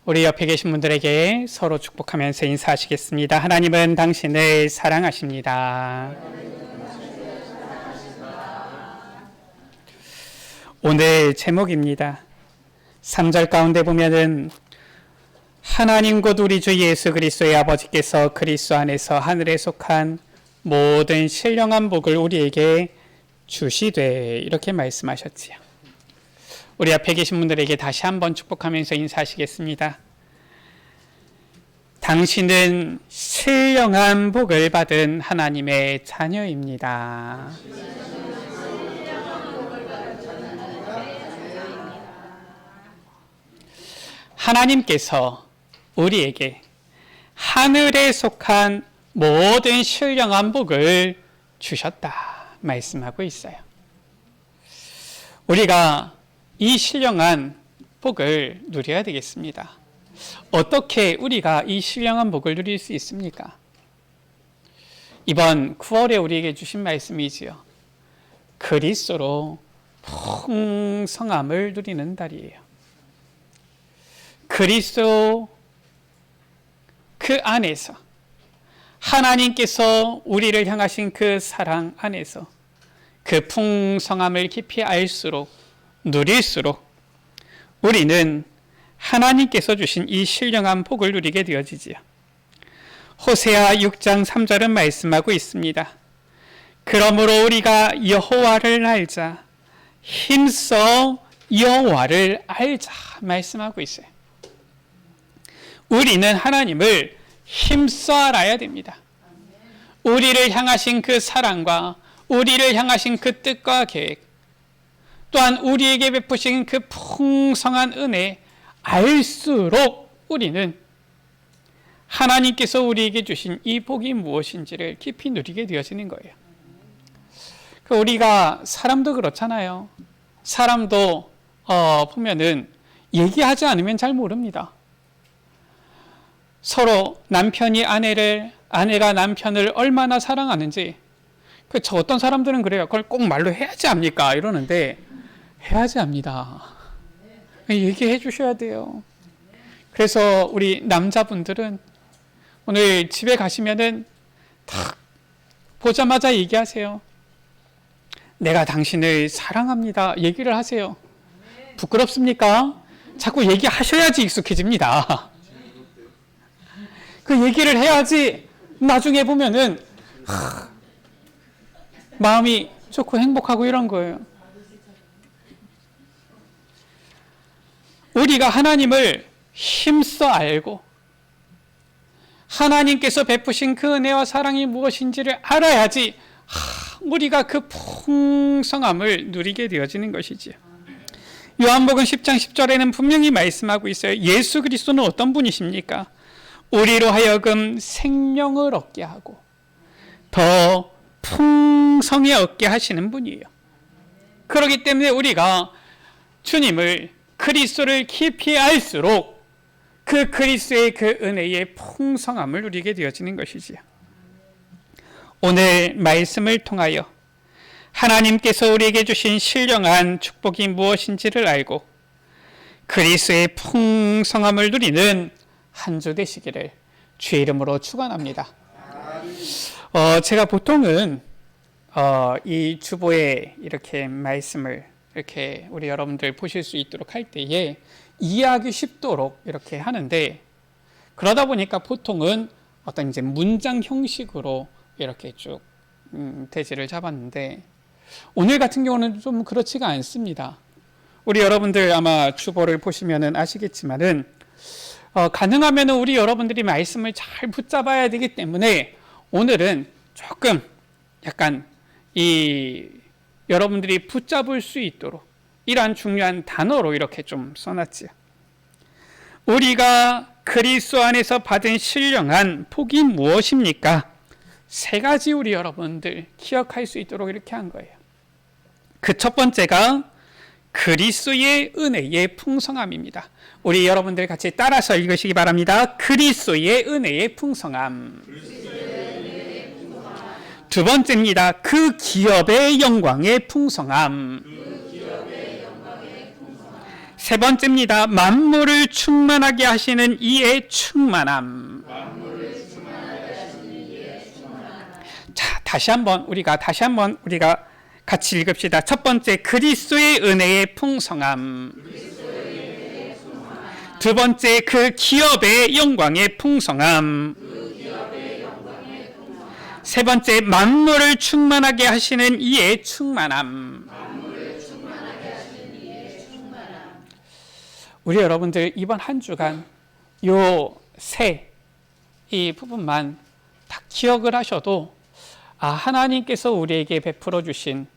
우리 옆에 계신 분들에게 서로 축복하면서 인사하시겠습니다. 하나님은 당신을 사랑하십니다. 오늘 제목입니다. 3절 가운데 보면은 하나님 곧 우리 주 예수 그리스도의 아버지께서 그리스도 안에서 하늘에 속한 모든 신령한 복을 우리에게 주시되 이렇게 말씀하셨지요. 우리 앞에 계신 분들에게 다시 한번 축복하면서 인사하시겠습니다. 당신은 신령한 복을 받은 하나님의 자녀입니다. 하나님께서 우리에게 하늘에 속한 모든 신령한 복을 주셨다 말씀하고 있어요. 우리가 이 신령한 복을 누려야 되겠습니다. 어떻게 우리가 이 신령한 복을 누릴 수 있습니까? 이번 9월에 우리에게 주신 말씀이지요. 그리스도로 풍성함을 누리는 달이에요. 그리스도 그 안에서 하나님께서 우리를 향하신 그 사랑 안에서 그 풍성함을 깊이 알수록 누릴수록 우리는 하나님께서 주신 이 신령한 복을 누리게 되어지지요. 호세아 6장 3절은 말씀하고 있습니다. 그러므로 우리가 여호와를 알자, 힘써 여호와를 알자 말씀하고 있어요. 우리는 하나님을 힘써 알아야 됩니다. 우리를 향하신 그 사랑과 우리를 향하신 그 뜻과 계획, 또한 우리에게 베푸신 그 풍성한 은혜 알수록 우리는 하나님께서 우리에게 주신 이 복이 무엇인지를 깊이 누리게 되어지는 거예요. 우리가 사람도 그렇잖아요. 사람도 보면은 얘기하지 않으면 잘 모릅니다. 서로 남편이 아내가 남편을 얼마나 사랑하는지, 저 어떤 사람들은 그래요. 그걸 꼭 말로 해야지 합니까? 이러는데 해야지 합니다. 얘기해 주셔야 돼요. 그래서 우리 남자분들은 오늘 집에 가시면은 딱 보자마자 얘기하세요. 내가 당신을 사랑합니다. 얘기를 하세요. 부끄럽습니까? 자꾸 얘기하셔야지 익숙해집니다. 그 얘기를 해야지 나중에 보면은 마음이 좋고 행복하고 이런 거예요. 우리가 하나님을 힘써 알고 하나님께서 베푸신 그 은혜와 사랑이 무엇인지를 알아야지 우리가 그 풍성함을 누리게 되어지는 것이지요. 요한복음 10장 10절에는 분명히 말씀하고 있어요. 예수 그리스도는 어떤 분이십니까? 우리로 하여금 생명을 얻게 하고 더 풍성히 얻게 하시는 분이에요. 그렇기 때문에 우리가 주님을 그리스도를 깊이 알수록 그 그리스도의 그 은혜의 풍성함을 누리게 되어지는 것이지요. 오늘 말씀을 통하여 하나님께서 우리에게 주신 신령한 축복이 무엇인지를 알고 그리스도의 풍성함을 누리는 한 주 되시기를 주의 이름으로 축원합니다. 제가 보통은 이 주보에 이렇게 말씀을 이렇게 우리 여러분들 보실 수 있도록 할 때에 이해하기 쉽도록 이렇게 하는데, 그러다 보니까 보통은 어떤 이제 문장 형식으로 이렇게 쭉 대지를 잡았는데, 오늘 같은 경우는 좀 그렇지가 않습니다. 우리 여러분들 아마 주보를 보시면은 아시겠지만은 가능하면 우리 여러분들이 말씀을 잘 붙잡아야 되기 때문에 오늘은 조금 약간 여러분들이 붙잡을 수 있도록 이러한 중요한 단어로 이렇게 좀 써놨지요. 우리가 그리스도 안에서 받은 신령한 복이 무엇입니까? 세 가지 우리 여러분들 기억할 수 있도록 이렇게 한 거예요. 그 첫 번째가 그리스도의 은혜의 풍성함입니다. 우리 여러분들 같이 따라서 읽으시기 바랍니다. 그리스도의 은혜의 풍성함. 두 번째입니다. 그 기업의 영광의 풍성함. 세 번째입니다. 만물을 충만하게 하시는 이의 충만함. 자, 다시 한번 우리가 같이 읽읍시다. 첫 번째, 그리스도의 은혜의 풍성함. 두 번째, 그 기업의 영광의 풍성함. 세 번째, 만물을 충만하게 하시는 이의 충만함. 우리 여러분들 이번 한 주간 요 이 부분만 딱 기억을 하셔도 하나님께서 우리에게 베풀어 주신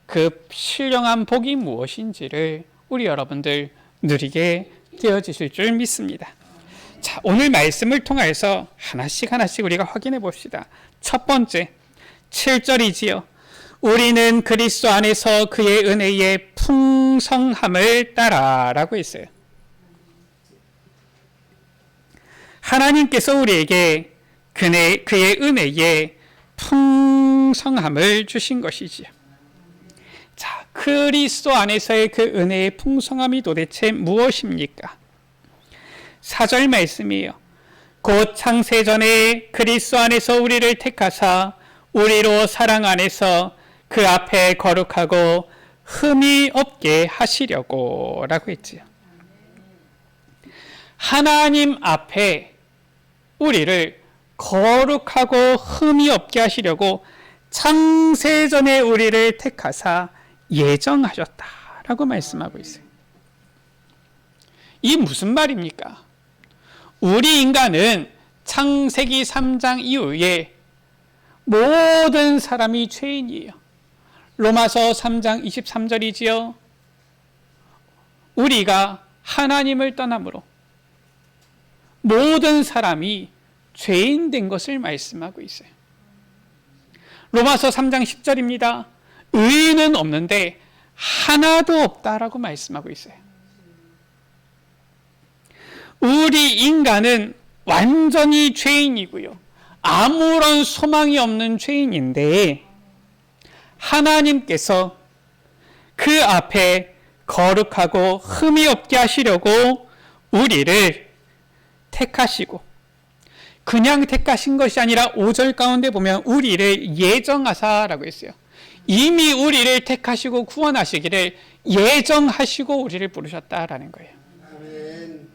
그 신령한 복이 무엇인지를 우리 여러분들 누리게 되어지실 줄 믿습니다. 자, 오늘 말씀을 통해서 하나씩 우리가 확인해 봅시다. 첫 번째, 7절이지요. 우리는 그리스도 안에서 그의 은혜의 풍성함을 따라라고 했어요. 하나님께서 우리에게 그의 은혜의 풍성함을 주신 것이지요. 자, 그리스도 안에서의 그 은혜의 풍성함이 도대체 무엇입니까? 4절 말씀이에요. 곧 창세전에 그리스도 안에서 우리를 택하사 우리로 사랑 안에서 그 앞에 거룩하고 흠이 없게 하시려고 라고 했지요. 하나님 앞에 우리를 거룩하고 흠이 없게 하시려고 창세전에 우리를 택하사 예정하셨다라고 말씀하고 있어요. 이 무슨 말입니까? 우리 인간은 창세기 3장 이후에 모든 사람이 죄인이에요. 로마서 3장 23절이지요. 우리가 하나님을 떠남으로 모든 사람이 죄인 된 것을 말씀하고 있어요. 로마서 3장 10절입니다. 의인은 없는데 하나도 없다라고 말씀하고 있어요. 우리 인간은 완전히 죄인이고요. 아무런 소망이 없는 죄인인데 하나님께서 그 앞에 거룩하고 흠이 없게 하시려고 우리를 택하시고, 그냥 택하신 것이 아니라 5절 가운데 보면 우리를 예정하사라고 했어요. 이미 우리를 택하시고 구원하시기를 예정하시고 우리를 부르셨다라는 거예요. 아멘.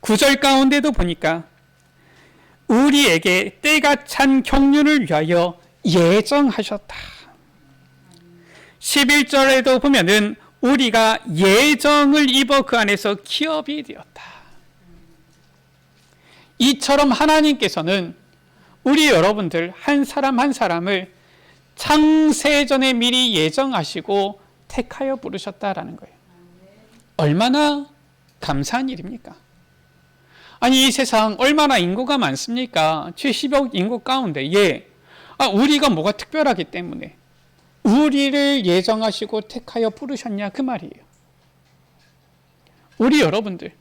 9절 가운데도 보니까 우리에게 때가 찬 경륜을 위하여 예정하셨다. 11절에도 보면은 우리가 예정을 입어 그 안에서 기업이 되었다. 이처럼 하나님께서는 우리 여러분들 한 사람 한 사람을 창세전에 미리 예정하시고 택하여 부르셨다라는 거예요. 얼마나 감사한 일입니까? 아니, 이 세상 얼마나 인구가 많습니까? 70억 인구 가운데 우리가 뭐가 특별하기 때문에 우리를 예정하시고 택하여 부르셨냐 그 말이에요. 우리 여러분들,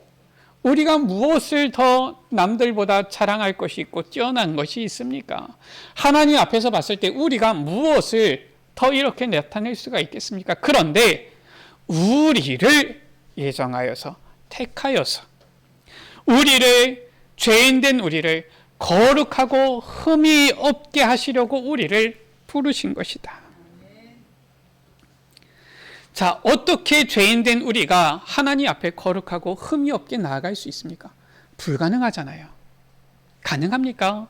우리가 무엇을 더 남들보다 자랑할 것이 있고 뛰어난 것이 있습니까? 하나님 앞에서 봤을 때 우리가 무엇을 더 이렇게 나타낼 수가 있겠습니까? 그런데 우리를 예정하여서 택하여서 우리를, 죄인된 우리를 거룩하고 흠이 없게 하시려고 우리를 부르신 것이다. 자, 어떻게 죄인된 우리가 하나님 앞에 거룩하고 흠이 없게 나아갈 수 있습니까? 불가능하잖아요. 가능합니까?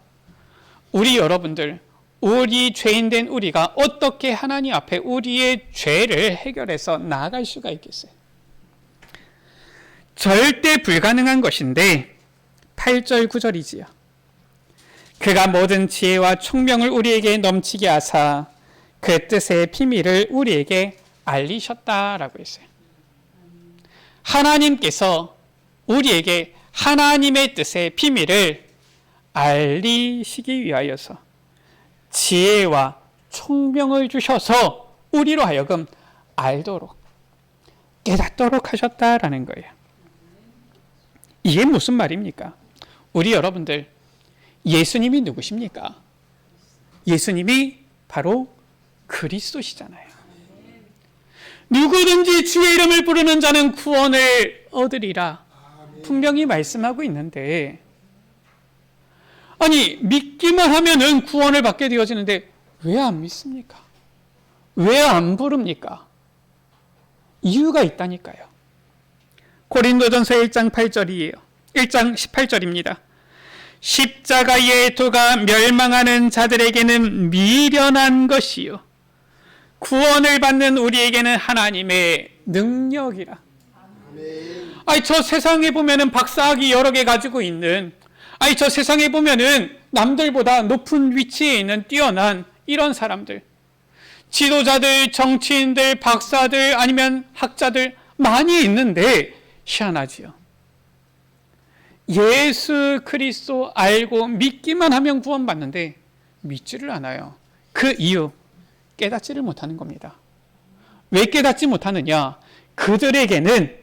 우리 여러분들, 우리 죄인된 우리가 어떻게 하나님 앞에 우리의 죄를 해결해서 나아갈 수가 있겠어요? 절대 불가능한 것인데 8절 9절이지요. 그가 모든 지혜와 총명을 우리에게 넘치게 하사 그 뜻의 비밀을 우리에게 알리셨다라고 했어요. 하나님께서 우리에게 하나님의 뜻의 비밀을 알리시기 위하여서 지혜와 총명을 주셔서 우리로 하여금 알도록, 깨닫도록 하셨다라는 거예요. 이게 무슨 말입니까? 우리 여러분들, 예수님이 누구십니까? 예수님이 바로 그리스도시잖아요. 누구든지 주의 이름을 부르는 자는 구원을 얻으리라. 분명히 말씀하고 있는데, 아니 믿기만 하면은 구원을 받게 되어지는데 왜 안 믿습니까? 왜 안 부릅니까? 이유가 있다니까요. 고린도전서 1장 8절이에요. 1장 18절입니다. 십자가의 도가 멸망하는 자들에게는 미련한 것이요 구원을 받는 우리에게는 하나님의 능력이라. 아니 저 세상에 보면은 박사학위 여러 개 가지고 있는, 아니 저 세상에 보면은 남들보다 높은 위치에 있는 뛰어난 이런 사람들, 지도자들, 정치인들, 박사들, 아니면 학자들 많이 있는데 희한하지요. 예수 그리스도 알고 믿기만 하면 구원받는데 믿지를 않아요. 그 이유, 깨닫지를 못하는 겁니다. 왜 깨닫지 못하느냐? 그들에게는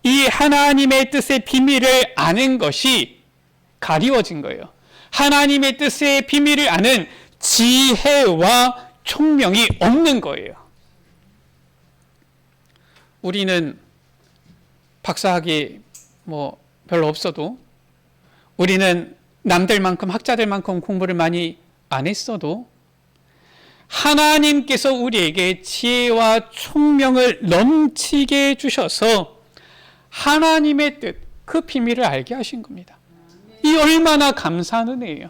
이 하나님의 뜻의 비밀을 아는 것이 가리워진 거예요. 하나님의 뜻의 비밀을 아는 지혜와 총명이 없는 거예요. 우리는 박사학위 별로 없어도, 우리는 남들만큼 학자들만큼 공부를 많이 안 했어도 하나님께서 우리에게 지혜와 총명을 넘치게 주셔서 하나님의 뜻, 그 비밀을 알게 하신 겁니다. 이 얼마나 감사한 은혜예요.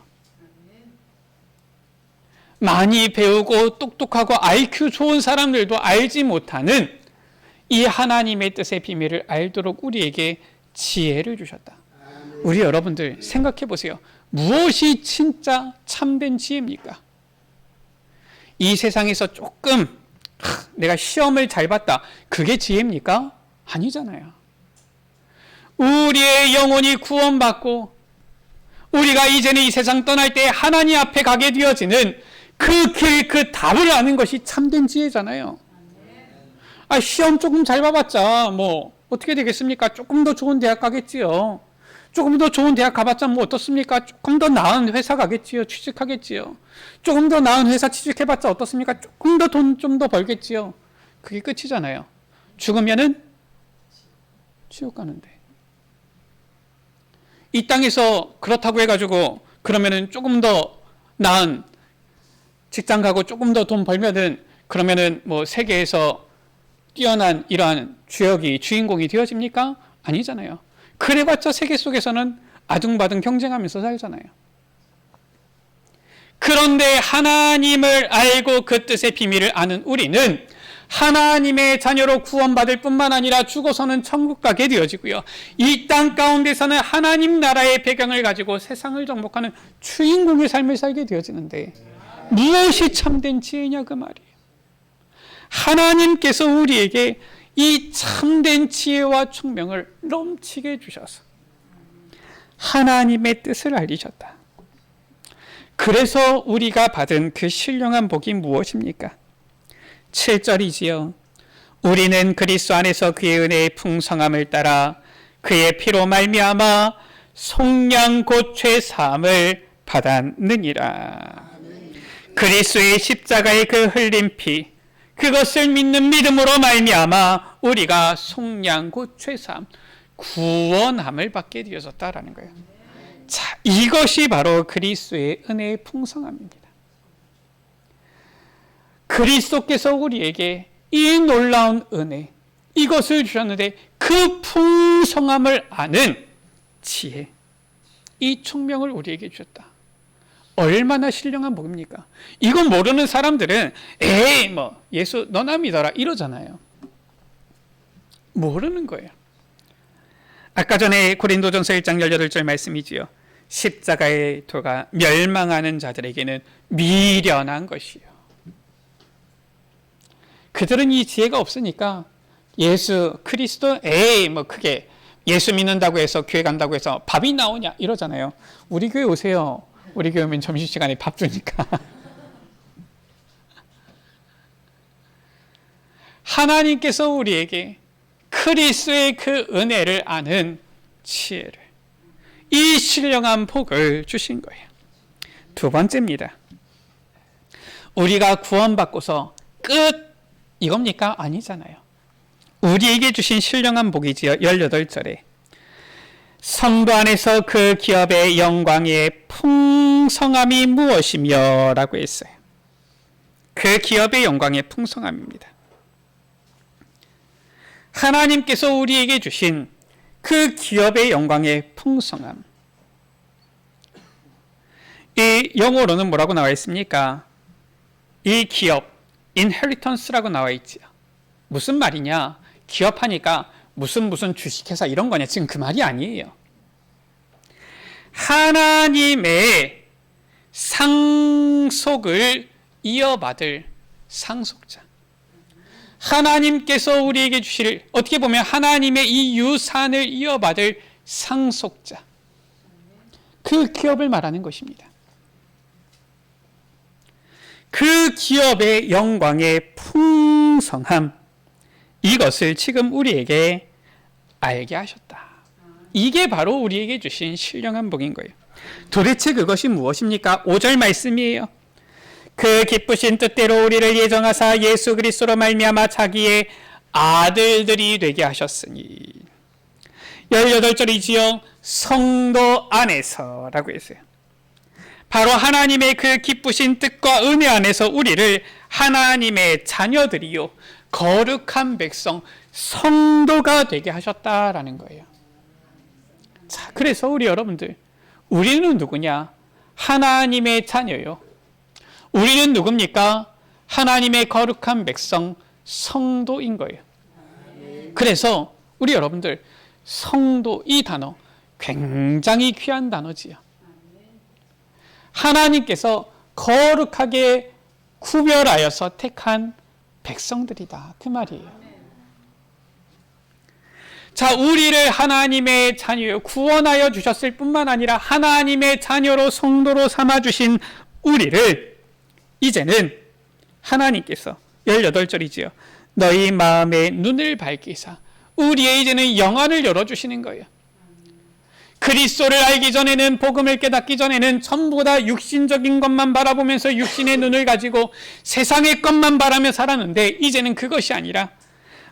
많이 배우고 똑똑하고 IQ 좋은 사람들도 알지 못하는 이 하나님의 뜻의 비밀을 알도록 우리에게 지혜를 주셨다. 우리 여러분들 생각해 보세요. 무엇이 진짜 참된 지혜입니까? 이 세상에서 조금 내가 시험을 잘 봤다, 그게 지혜입니까? 아니잖아요. 우리의 영혼이 구원받고 우리가 이제는 이 세상 떠날 때 하나님 앞에 가게 되어지는 그 길, 그 답을 아는 것이 참된 지혜잖아요. 시험 조금 잘 봐봤자 어떻게 되겠습니까? 조금 더 좋은 대학 가겠지요. 조금 더 좋은 대학 가봤자 어떻습니까? 조금 더 나은 회사 가겠지요. 취직하겠지요. 조금 더 나은 회사 취직해봤자 어떻습니까? 조금 더 돈 좀 더 벌겠지요. 그게 끝이잖아요. 죽으면은 지옥 가는데. 이 땅에서 그렇다고 해가지고 그러면은 조금 더 나은 직장 가고 조금 더 돈 벌면은 그러면은 세계에서 뛰어난 이러한 주인공이 되어집니까? 아니잖아요. 그래봤자 세계 속에서는 아둥바둥 경쟁하면서 살잖아요. 그런데 하나님을 알고 그 뜻의 비밀을 아는 우리는 하나님의 자녀로 구원받을 뿐만 아니라 죽어서는 천국 가게 되어지고요. 이 땅 가운데서는 하나님 나라의 배경을 가지고 세상을 정복하는 주인공의 삶을 살게 되어지는데 무엇이 참된 지혜냐 그 말이에요. 하나님께서 우리에게 이 참된 지혜와 총명을 넘치게 주셔서 하나님의 뜻을 알리셨다. 그래서 우리가 받은 그 신령한 복이 무엇입니까? 7절이지요. 우리는 그리스도 안에서 그의 은혜의 풍성함을 따라 그의 피로 말미암아 속량 곧 죄 사함을 받았느니라. 그리스도의 십자가의 그 흘린 피, 그것을 믿는 믿음으로 말미암아 우리가 속량 곧 죄 사함, 구원함을 받게 되어졌다라는 거예요. 자, 이것이 바로 그리스도의 은혜의 풍성함입니다. 그리스도께서 우리에게 이 놀라운 은혜, 이것을 주셨는데 그 풍성함을 아는 지혜, 이 총명을 우리에게 주셨다. 얼마나 신령한 복입니까? 이건 모르는 사람들은 에이 예수 너나 믿어라 이러잖아요. 모르는 거예요. 아까 전에 고린도전서 1장 18절 말씀이지요. 십자가의 도가 멸망하는 자들에게는 미련한 것이요. 그들은 이 지혜가 없으니까 예수 그리스도 크게 예수 믿는다고 해서 교회 간다고 해서 밥이 나오냐 이러잖아요. 우리 교회 오세요. 우리 교회 오면 점심시간에 밥 주니까. 하나님께서 우리에게 그리스도의 그 은혜를 아는 지혜를, 이 신령한 복을 주신 거예요. 두 번째입니다. 우리가 구원받고서 끝 이겁니까? 아니잖아요. 우리에게 주신 신령한 복이지요. 18절에 성도 안에서 그 기업의 영광의 풍성함이 무엇이며 라고 했어요. 그 기업의 영광의 풍성함입니다. 하나님께서 우리에게 주신 그 기업의 영광의 풍성함. 이 영어로는 뭐라고 나와 있습니까? 이 기업, inheritance라고 나와 있지요. 무슨 말이냐? 기업하니까 무슨 주식회사 이런 거냐? 지금 그 말이 아니에요. 하나님의 상속을 이어받을 상속자. 하나님께서 우리에게 주실, 어떻게 보면 하나님의 이 유산을 이어받을 상속자. 그 기업을 말하는 것입니다. 그 기업의 영광의 풍성함, 이것을 지금 우리에게 알게 하셨다. 이게 바로 우리에게 주신 신령한 복인 거예요. 도대체 그것이 무엇입니까? 5절 말씀이에요. 그 기쁘신 뜻대로 우리를 예정하사 예수 그리스도로 말미암아 자기의 아들들이 되게 하셨으니. 18절이지요. 성도 안에서라고 했어요. 바로 하나님의 그 기쁘신 뜻과 은혜 안에서 우리를 하나님의 자녀들이요 거룩한 백성 성도가 되게 하셨다라는 거예요. 자, 그래서 우리 여러분들, 우리는 누구냐? 하나님의 자녀요. 우리는 누굽니까? 하나님의 거룩한 백성 성도인 거예요. 그래서 우리 여러분들, 성도 이 단어 굉장히 귀한 단어지요. 하나님께서 거룩하게 구별하여서 택한 백성들이다, 그 말이에요. 자, 우리를 하나님의 자녀요 구원하여 주셨을 뿐만 아니라 하나님의 자녀로 성도로 삼아주신 우리를 이제는 하나님께서 18절이지요. 너희 마음의 눈을 밝히사 우리의 이제는 영안을 열어주시는 거예요. 그리스도를 알기 전에는, 복음을 깨닫기 전에는 전부 다 육신적인 것만 바라보면서 육신의 눈을 가지고 세상의 것만 바라며 살았는데, 이제는 그것이 아니라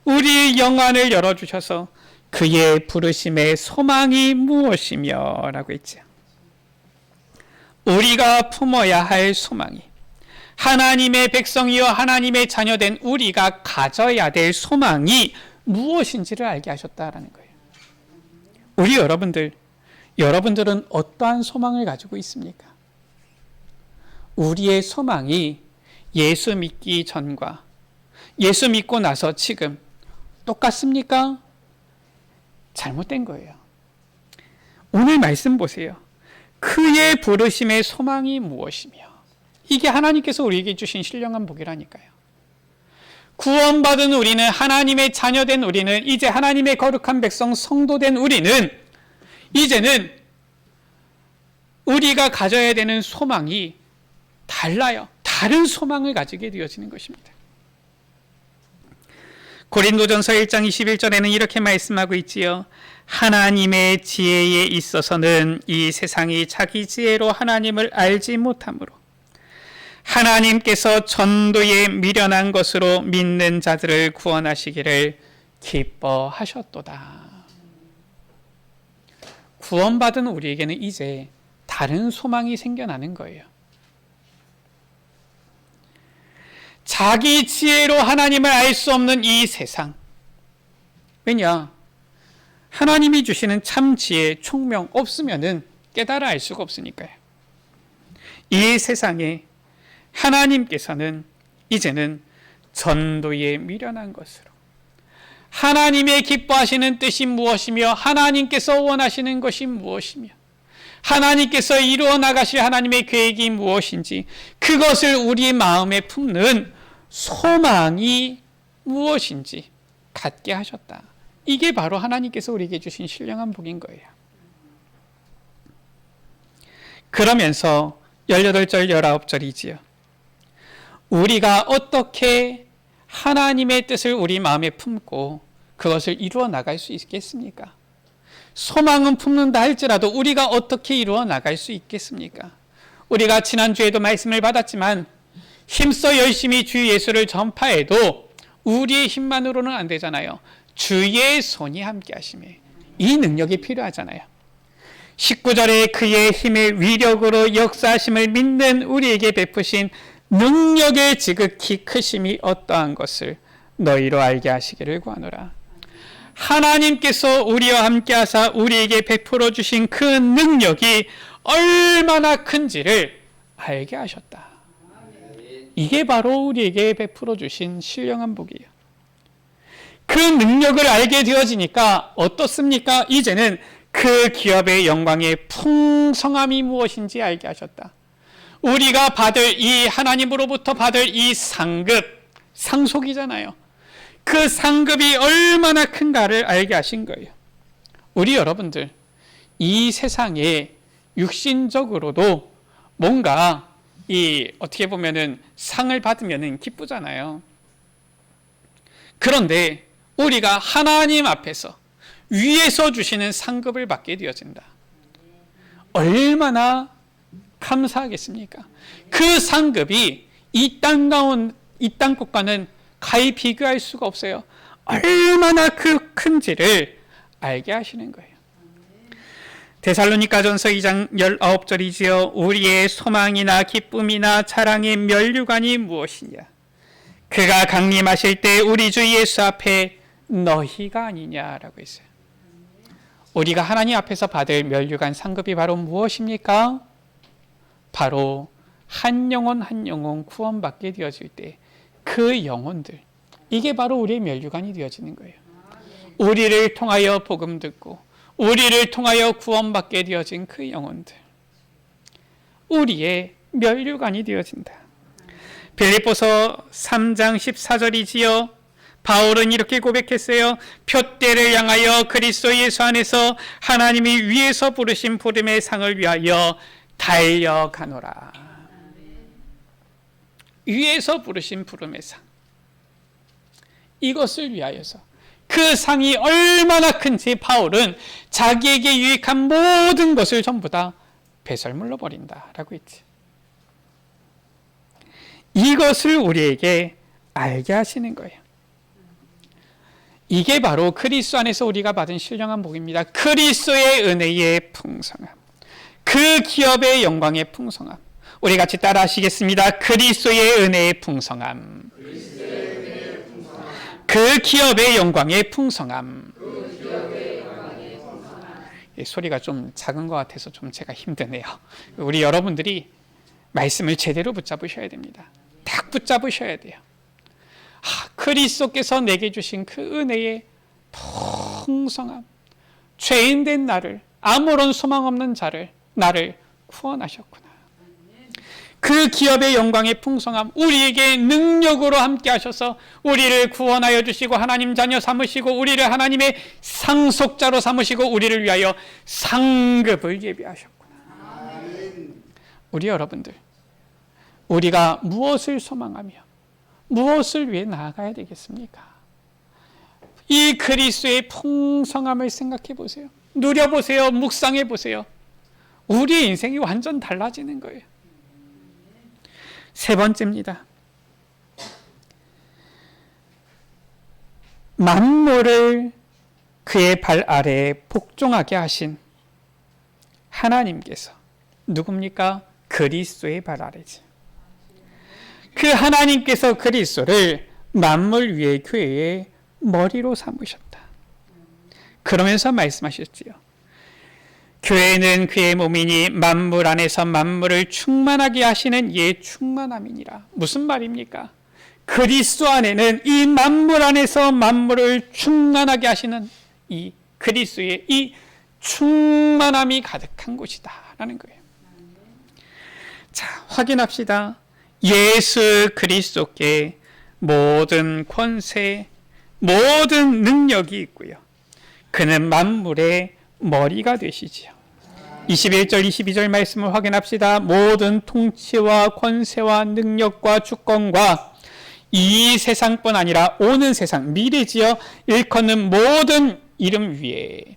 우리의 영안을 열어주셔서 그의 부르심의 소망이 무엇이며 라고 했죠. 우리가 품어야 할 소망이, 하나님의 백성이여 하나님의 자녀된 우리가 가져야 될 소망이 무엇인지를 알게 하셨다라는 거예요. 우리 여러분들은 어떠한 소망을 가지고 있습니까? 우리의 소망이 예수 믿기 전과 예수 믿고 나서 지금 똑같습니까? 잘못된 거예요. 오늘 말씀 보세요. 그의 부르심의 소망이 무엇이며, 이게 하나님께서 우리에게 주신 신령한 복이라니까요. 구원받은 우리는, 하나님의 자녀된 우리는, 이제 하나님의 거룩한 백성 성도된 우리는 이제는 우리가 가져야 되는 소망이 달라요. 다른 소망을 가지게 되어지는 것입니다. 고린도전서 1장 21절에는 이렇게 말씀하고 있지요. 하나님의 지혜에 있어서는 이 세상이 자기 지혜로 하나님을 알지 못하므로 하나님께서 전도에 미련한 것으로 믿는 자들을 구원하시기를 기뻐하셨도다. 구원받은 우리에게는 이제 다른 소망이 생겨나는 거예요. 자기 지혜로 하나님을 알 수 없는 이 세상. 왜냐? 하나님이 주시는 참 지혜, 총명 없으면은 깨달아 알 수가 없으니까요. 이 세상에 하나님께서는 이제는 전도에 미련한 것으로, 하나님의 기뻐하시는 뜻이 무엇이며 하나님께서 원하시는 것이 무엇이며 하나님께서 이루어 나가실 하나님의 계획이 무엇인지, 그것을 우리 마음에 품는 소망이 무엇인지 갖게 하셨다. 이게 바로 하나님께서 우리에게 주신 신령한 복인 거예요. 그러면서 18절 19절이지요. 우리가 어떻게 하나님의 뜻을 우리 마음에 품고 그것을 이루어 나갈 수 있겠습니까? 소망은 품는다 할지라도 우리가 어떻게 이루어 나갈 수 있겠습니까? 우리가 지난주에도 말씀을 받았지만 힘써 열심히 주 예수를 전파해도 우리의 힘만으로는 안 되잖아요. 주의 손이 함께 하심에 이 능력이 필요하잖아요. 19절에 그의 힘의 위력으로 역사하심을 믿는 우리에게 베푸신 능력의 지극히 크심이 어떠한 것을 너희로 알게 하시기를 구하노라. 하나님께서 우리와 함께 하사 우리에게 베풀어 주신 그 능력이 얼마나 큰지를 알게 하셨다. 이게 바로 우리에게 베풀어 주신 신령한 복이에요. 그 능력을 알게 되어지니까 어떻습니까? 이제는 그 기업의 영광의 풍성함이 무엇인지 알게 하셨다. 우리가 받을 이 하나님으로부터 받을 이 상급, 상속이잖아요. 그 상급이 얼마나 큰가를 알게 하신 거예요. 우리 여러분들, 이 세상에 육신적으로도 뭔가 어떻게 보면은 상을 받으면은 기쁘잖아요. 그런데 우리가 하나님 앞에서 위에서 주시는 상급을 받게 되어진다. 얼마나 감사하겠습니까? 그 상급이 이 땅 것과는 가히 비교할 수가 없어요. 얼마나 그 큰지를 알게 하시는 거예요. 데살로니가전서 2장 19절이지요. 우리의 소망이나 기쁨이나 자랑의 면류관이 무엇이냐? 그가 강림하실 때 우리 주 예수 앞에 너희가 아니냐라고 했어요. 우리가 하나님 앞에서 받을 면류관 상급이 바로 무엇입니까? 바로 한 영혼 한 영혼 구원받게 되어질 때 그 영혼들, 이게 바로 우리의 면류관이 되어지는 거예요. 우리를 통하여 복음 듣고 우리를 통하여 구원받게 되어진 그 영혼들, 우리의 면류관이 되어진다. 빌립보서 3장 14절이지요. 바울은 이렇게 고백했어요. 표대를 향하여 그리스도 예수 안에서 하나님이 위에서 부르신 부름의 상을 위하여 달려가노라. 위에서 부르신 부름의 상, 이것을 위하여서 그 상이 얼마나 큰지 바울은 자기에게 유익한 모든 것을 전부 다 배설물로 버린다라고 했지. 이것을 우리에게 알게 하시는 거예요. 이게 바로 그리스도 안에서 우리가 받은 신령한 복입니다. 그리스도의 은혜의 풍성함, 그 기업의 영광의 풍성함. 우리 같이 따라 하시겠습니다. 그리스도의 은혜의 풍성함, 그 기업의 영광의 풍성함. 소리가 좀 작은 것 같아서 좀 제가 힘드네요. 우리 여러분들이 말씀을 제대로 붙잡으셔야 됩니다. 딱 붙잡으셔야 돼요. 그리스도께서 내게 주신 그 은혜의 풍성함, 죄인된 나를, 아무런 소망 없는 나를 구원하셨구나. 그 기업의 영광의 풍성함, 우리에게 능력으로 함께 하셔서 우리를 구원하여 주시고 하나님 자녀 삼으시고 우리를 하나님의 상속자로 삼으시고 우리를 위하여 상급을 예비하셨구나. 우리 여러분들, 우리가 무엇을 소망하며 무엇을 위해 나아가야 되겠습니까? 이 그리스도의 풍성함을 생각해 보세요. 누려보세요. 묵상해 보세요. 우리의 인생이 완전 달라지는 거예요. 세 번째입니다. 만물을 그의 발 아래에 복종하게 하신 하나님께서 누굽니까? 그리스도의 발 아래지. 그 하나님께서 그리스도를 만물 위의 교회의 머리로 삼으셨다. 그러면서 말씀하셨지요. 교회는 그의 몸이니 만물 안에서 만물을 충만하게 하시는 이의 충만함이니라. 무슨 말입니까? 그리스도 안에는 이 만물 안에서 만물을 충만하게 하시는 이 그리스도의 이 충만함이 가득한 곳이다 라는 거예요. 자, 확인합시다. 예수 그리스도께 모든 권세, 모든 능력이 있고요. 그는 만물의 머리가 되시지요. 21절 22절 말씀을 확인합시다. 모든 통치와 권세와 능력과 주권과 이 세상뿐 아니라 오는 세상, 미래지요, 일컫는 모든 이름 위에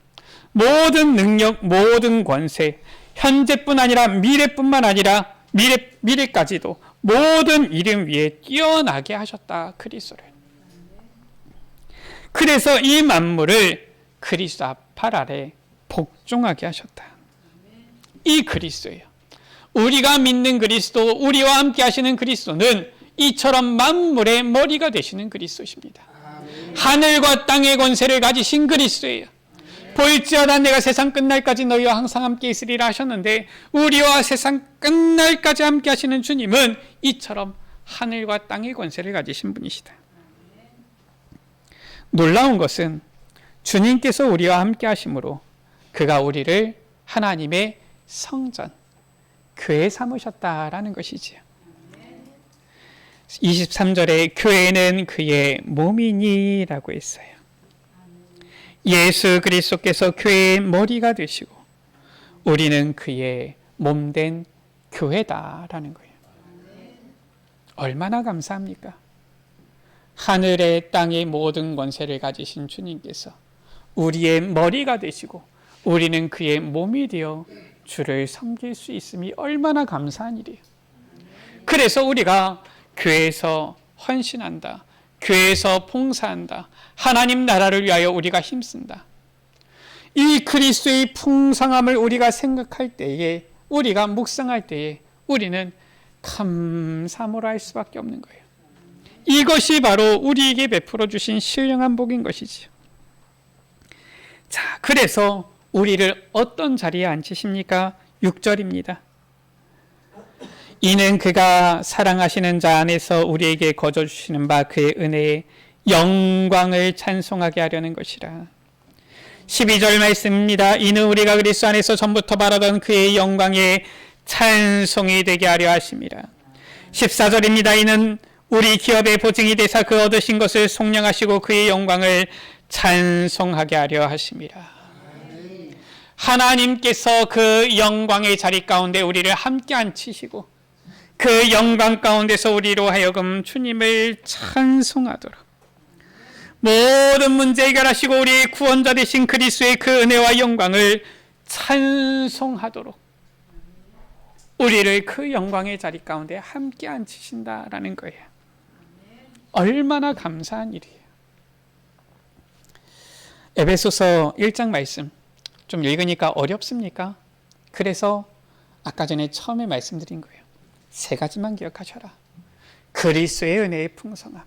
모든 능력, 모든 권세, 현재뿐 아니라 미래뿐만 아니라 미래까지도 모든 이름 위에 뛰어나게 하셨다. 그리스도를. 그래서 이 만물을 그리스도 앞팔 아래 복종하게 하셨다. 이 그리스도예요. 우리가 믿는 그리스도, 우리와 함께 하시는 그리스도는 이처럼 만물의 머리가 되시는 그리스도십니다. 하늘과 땅의 권세를 가지신 그리스도예요. 볼지어다 내가 세상 끝날까지 너희와 항상 함께 있으리라 하셨는데, 우리와 세상 끝날까지 함께 하시는 주님은 이처럼 하늘과 땅의 권세를 가지신 분이시다. 놀라운 것은 주님께서 우리와 함께 하심으로 그가 우리를 하나님의 성전, 교회 삼으셨다라는 것이지요. 23절에 교회는 그의 몸이니라고 했어요. 예수 그리스도께서 교회의 머리가 되시고 우리는 그의 몸된 교회다라는 거예요. 얼마나 감사합니까? 하늘의 땅의 모든 권세를 가지신 주님께서 우리의 머리가 되시고 우리는 그의 몸이 되어 주를 섬길 수 있음이 얼마나 감사한 일이에요. 그래서 우리가 교회에서 헌신한다, 교회에서 봉사한다, 하나님 나라를 위하여 우리가 힘쓴다. 이 그리스도의 풍성함을 우리가 생각할 때에, 우리가 묵상할 때에 우리는 감사함으로 할 수밖에 없는 거예요. 이것이 바로 우리에게 베풀어 주신 신령한 복인 것이지요. 자, 그래서 우리를 어떤 자리에 앉히십니까? 6절입니다. 이는 그가 사랑하시는 자 안에서 우리에게 거저 주시는 바 그의 은혜의 영광을 찬송하게 하려는 것이라. 12절 말씀입니다. 이는 우리가 그리스도 안에서 전부터 바라던 그의 영광의 찬송이 되게 하려 하심이라. 14절입니다. 이는 우리 기업의 보증이 되사 그 얻으신 것을 속량하시고 그의 영광을 찬송하게 하려 하심이라. 하나님께서 그 영광의 자리 가운데 우리를 함께 앉히시고 그 영광 가운데서 우리로 하여금 주님을 찬송하도록, 모든 문제 해결하시고 우리의 구원자 되신 그리스도의 그 은혜와 영광을 찬송하도록 우리를 그 영광의 자리 가운데 함께 앉히신다라는 거예요. 얼마나 감사한 일이에요. 에베소서 1장 말씀 좀 읽으니까 어렵습니까? 그래서 아까 전에 처음에 말씀드린 거예요. 세 가지만 기억하셔라. 그리스도의 은혜의 풍성함,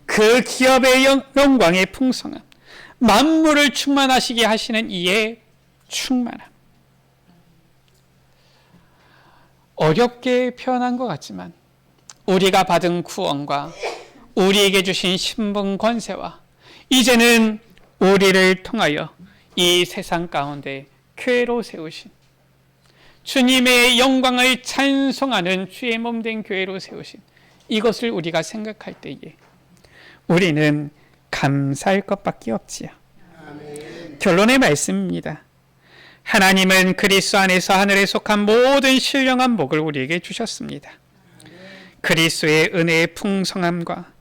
그 기업의 영광의 풍성함, 만물을 충만하시게 하시는 이의 충만함. 어렵게 표현한 것 같지만 우리가 받은 구원과 우리에게 주신 신분 권세와 이제는 우리를 통하여 이 세상 가운데 교회로 세우신, 주님의 영광을 찬송하는 주의 몸된 교회로 세우신 이것을 우리가 생각할 때에 우리는 감사할 것밖에 없지요. 아멘. 결론의 말씀입니다. 하나님은 그리스도 안에서 하늘에 속한 모든 신령한 복을 우리에게 주셨습니다. 그리스도의 은혜의 풍성함과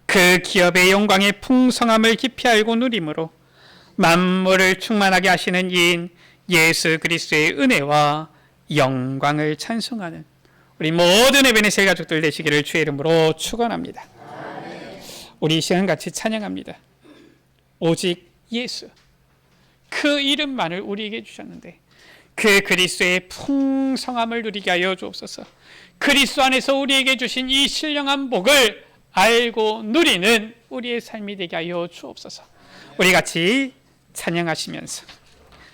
그 기업의 영광의 풍성함을 깊이 알고 누림으로 만물을 충만하게 하시는 이인 예수 그리스도의 은혜와 영광을 찬송하는 우리 모든 에베네셀 가족들 되시기를 주의 이름으로 축원합니다. 우리 이 시간 같이 찬양합니다. 오직 예수, 그 이름만을 우리에게 주셨는데 그 그리스도의 풍성함을 누리게 하여 주옵소서. 그리스도 안에서 우리에게 주신 이 신령한 복을 알고 누리는 우리의 삶이 되게 하여 주옵소서. 우리 같이 찬양하시면서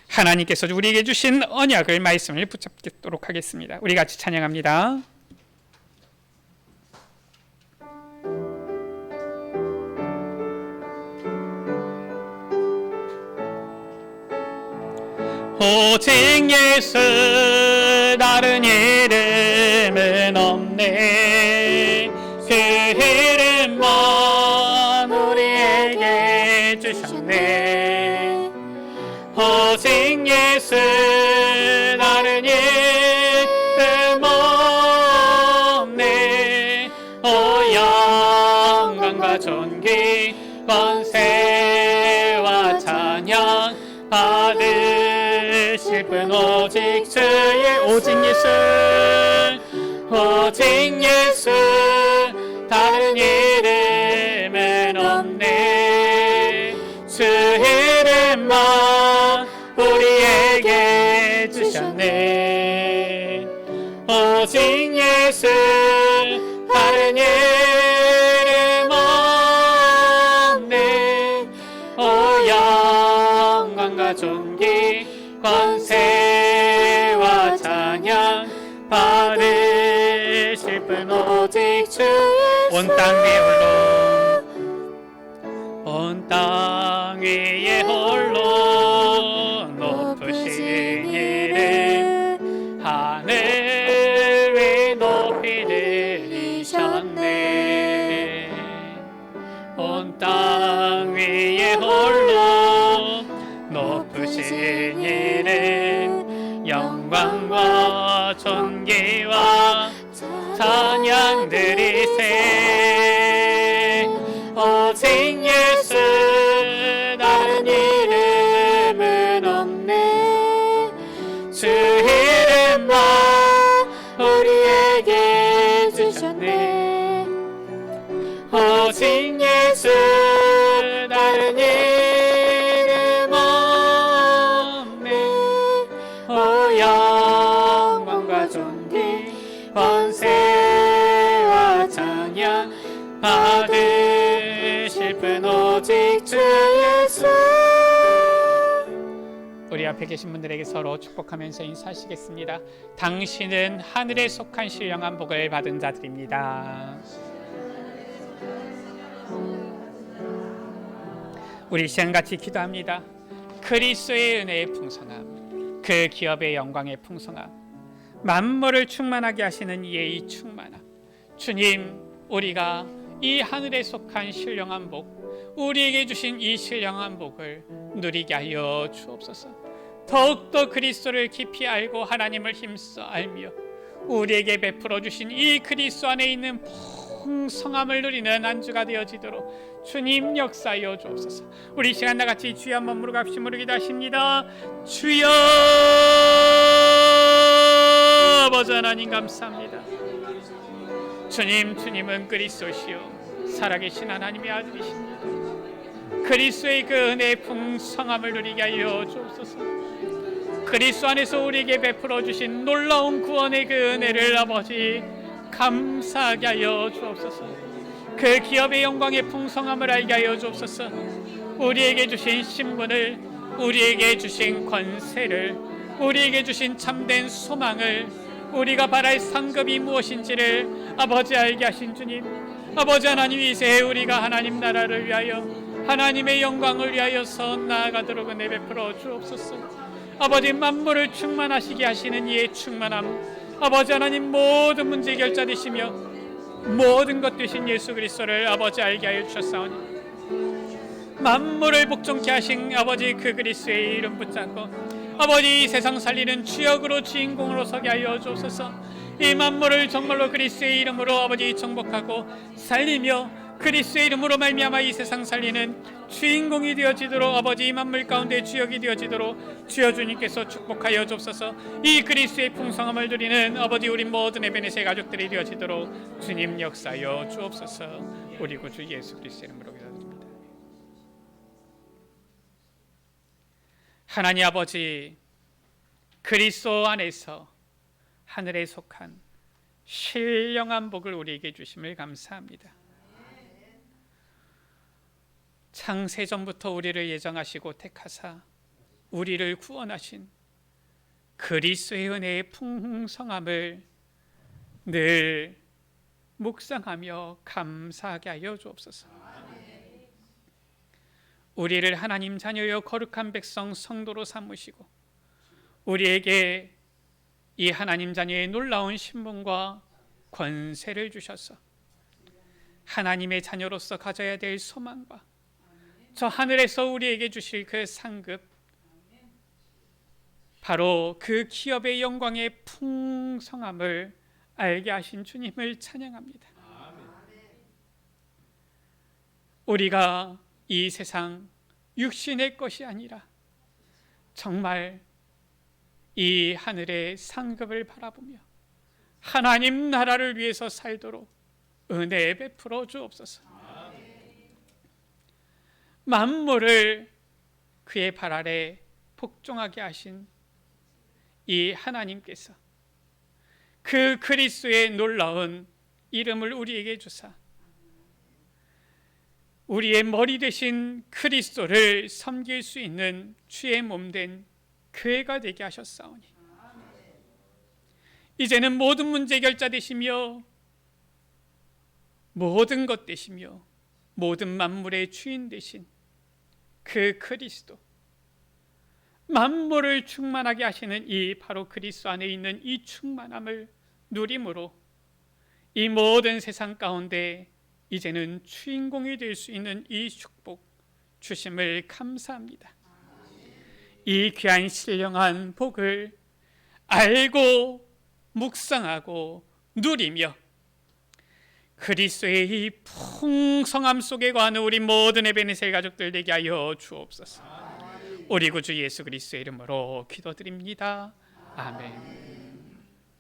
하나님께서 우리에게 주신 언약을, 말씀을 붙잡도록 하겠습니다. 우리 같이 찬양합니다. 오직 예수, 다른 이름은 없네. 그 이름만 우리에게 주셨네. 오직 예수, 다른 이름 없네. 오 영광과 존귀, 권세와 찬양 받으실 분 오직 주의, 오직 예수, 오직 예수, 다른 이름은 없네. 온 땅 위에 홀로 높으신 이름 하늘 위 높이 들리셨네. 온 땅 위에 홀로 높으신 이름 영광과 존귀와 찬양 드리세. 오직 예수 다른 이름은 없네. 주 이름만 우리에게 주셨네. 오직 예수 다른 이름 없네. 오 영광과 존귀 권세와 찬양 받으실 분 오직 주 예수. 우리 앞에 계신 분들에게 서로 축복하면서 인사하시겠습니다. 당신은 하늘에 속한 신령한 복을 받은 자들입니다. 우리 시간같이 기도합니다. 그리스도의 은혜의 풍성함, 그 기업의 영광의 풍성함, 만물을 충만하게 하시는 이의 이 충만함, 주님, 우리가 이 하늘에 속한 신령한 복, 우리에게 주신 이 신령한 복을 누리게 하여 주옵소서. 더욱더 그리스도를 깊이 알고 하나님을 힘써 알며 우리에게 베풀어 주신 이 그리스도 안에 있는 풍성함을 누리는 한 주가 되어지도록 주님 역사하여 주옵소서. 우리 시간 나같이 주여 한번 무릎 기도하십니다. 주여, 아버지 하나님 감사합니다. 주님은 그리스도시요 살아계신 하나님의 아들이십니다. 그리스도의 그 은혜의 풍성함을 누리게 하여 주옵소서. 그리스도 안에서 우리에게 베풀어 주신 놀라운 구원의 그 은혜를 아버지 감사하게 하여 주옵소서. 그 기업의 영광의 풍성함을 알게 하여 주옵소서. 우리에게 주신 신분을, 우리에게 주신 권세를, 우리에게 주신 참된 소망을, 우리가 바랄 상급이 무엇인지를 아버지 알게 하신 주님, 아버지 하나님, 이 새해 우리가 하나님 나라를 위하여 하나님의 영광을 위하여서 나아가도록 은혜 베풀어 주옵소서. 아버지, 만물을 충만하시게 하시는 이의 충만함, 아버지 하나님, 모든 문제 결자 되시며 모든 것 되신 예수 그리스도를 아버지 알게 하여 주셨사오니 만물을 복종케 하신 아버지 그 그리스도의 이름 붙잡고 아버지, 이 세상 살리는 주역으로 주인공으로 서게 하여 주옵소서. 이 만물을 정말로 그리스도의 이름으로 아버지 정복하고 살리며 그리스도의 이름으로 말미암아 이 세상 살리는 주인공이 되어지도록 아버지, 이 만물 가운데 주역이 되어지도록 주여 주님께서 축복하여 주옵소서. 이 그리스도의 풍성함을 누리는 아버지 우리 모든 에베네세 가족들이 되어지도록 주님 역사하여 주옵소서. 우리 구주 예수 그리스도의 이름으로 기도드립니다. 하나님 아버지, 그리스도 안에서 하늘에 속한 신령한 복을 우리에게 주심을 감사합니다. 창세전부터 우리를 예정하시고 택하사 우리를 구원하신 그리스도의 은혜의 풍성함을 늘 묵상하며 감사하게 하여 주옵소서. 우리를 하나님 자녀여 거룩한 백성 성도로 삼으시고 우리에게 이 하나님 자녀의 놀라운 신분과 권세를 주셔서 하나님의 자녀로서 가져야 될 소망과 저 하늘에서 우리에게 주실 그 상급, 바로 그 기업의 영광의 풍성함을 알게 하신 주님을 찬양합니다. 우리가 이 세상 육신의 것이 아니라 정말 이 하늘의 상급을 바라보며 하나님 나라를 위해서 살도록 은혜 베풀어 주옵소서. 만물을 그의 발 아래 복종하게 하신 이 하나님께서 그 그리스도의 놀라운 이름을 우리에게 주사 우리의 머리 되신 그리스도를 섬길 수 있는 주의 몸된 교회가 되게 하셨사오니 이제는 모든 문제 결자 되시며 모든 것 되시며 모든 만물의 주인 되신 그 그리스도, 만물을 충만하게 하시는 이 바로 그리스도 안에 있는 이 충만함을 누림으로 이 모든 세상 가운데 이제는 주인공이 될 수 있는 이 축복 주심을 감사합니다. 이 귀한 신령한 복을 알고 묵상하고 누리며 그리스도의 이 풍성함 속에 거하는 우리 모든 에베네셀 가족들 되게 하여 주옵소서. 우리 구주 예수 그리스도의 이름으로 기도드립니다. 아멘.